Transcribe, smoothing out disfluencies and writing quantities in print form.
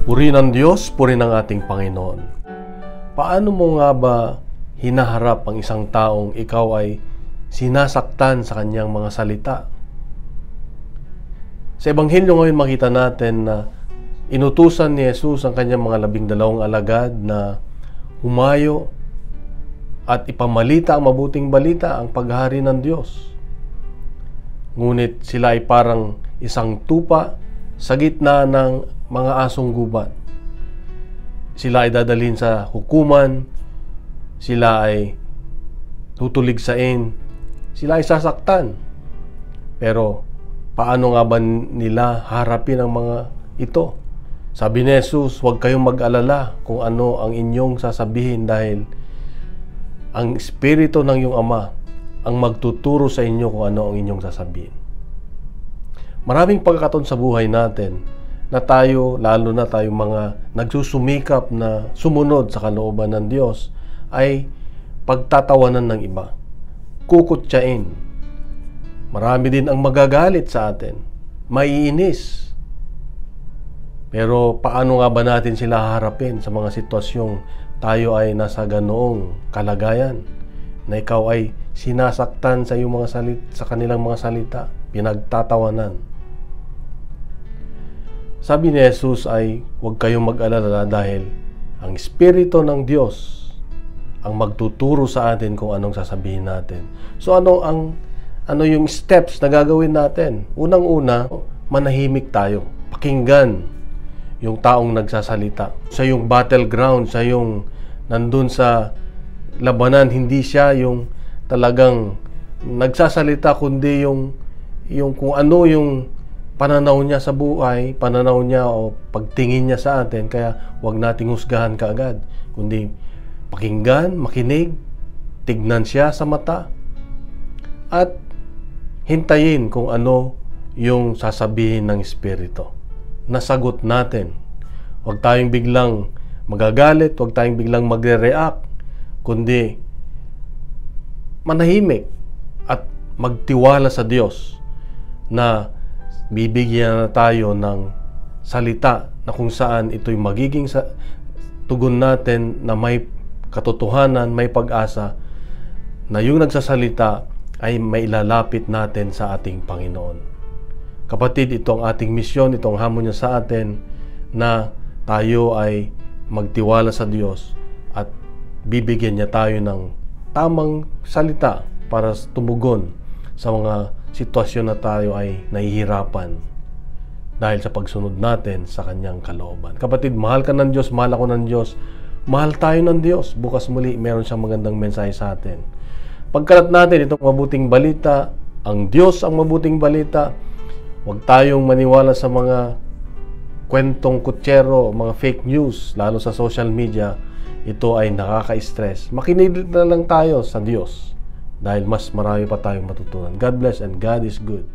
Puri ng Diyos, puri ng ating Panginoon. Paano mo nga ba hinaharap ang isang taong ikaw ay sinasaktan sa kanyang mga salita? Sa Ebanghelyo ngayon makita natin na inutusan ni Jesus ang kanyang mga 12 alagad na humayo at ipamalita ang mabuting balita, ang paghahari ng Diyos. Ngunit sila ay parang isang tupa sa gitna ng mga asong gubat. Sila ay dadalhin sa hukuman, sila ay tutuligsain, sila ay sasaktan. Pero paano nga ba nila harapin ang mga ito? Sabi ni Jesus, huwag kayong mag-alala kung ano ang inyong sasabihin dahil ang Espiritu ng iyong Ama ang magtuturo sa inyo kung ano ang inyong sasabihin. Maraming pagkakataon sa buhay natin na tayo, lalo na tayong mga nagsusumikap na sumunod sa kalooban ng Diyos, ay pagtatawanan ng iba, kukutsain. Marami din ang magagalit sa atin, maiinis. Pero paano nga ba natin sila harapin sa mga sitwasyong tayo ay nasa ganoong kalagayan na ikaw ay sinasaktan sa iyong sa kanilang mga salita, pinagtatawanan? Sabi ni Jesus ay huwag kayong mag-alala dahil ang Espiritu ng Diyos ang magtuturo sa atin kung anong sasabihin natin. So ano yung steps na gagawin natin? Unang-una, manahimik tayo. Pakinggan yung taong nagsasalita. Sa yung battleground, sa yung nandun sa labanan, hindi siya yung talagang nagsasalita, kundi yung kung ano yung pananaw niya sa buhay, pananaw niya o pagtingin niya sa atin. Kaya huwag nating husgahan kaagad, kundi pakinggan, makinig, tignan siya sa mata at hintayin kung ano yung sasabihin ng Espiritu. Nasagot natin. Huwag tayong biglang magagalit, huwag tayong biglang magre-react, kundi manahimik at magtiwala sa Diyos na bibigyan na tayo ng salita na kung saan ito'y magiging tugon natin na may katotohanan, may pag-asa na yung nagsasalita ay mailalapit natin sa ating Panginoon. Kapatid, ito ang ating misyon, itong hamon niya sa atin na tayo ay magtiwala sa Diyos at bibigyan niya tayo ng tamang salita para tumugon sa mga sitwasyon na tayo ay nahihirapan dahil sa pagsunod natin sa kanyang kalooban. Kapatid, mahal ka ng Diyos, mahal ako ng Diyos, mahal tayo ng Diyos. Bukas muli, meron siyang magandang mensahe sa atin. Pagkalat natin itong mabuting balita, ang Diyos ang mabuting balita. Huwag tayong maniwala sa mga kwentong kutsero, mga fake news, lalo sa social media. Ito ay nakaka-stress. Makinig na lang tayo sa Diyos dahil mas marami pa tayong matutunan. God bless and God is good.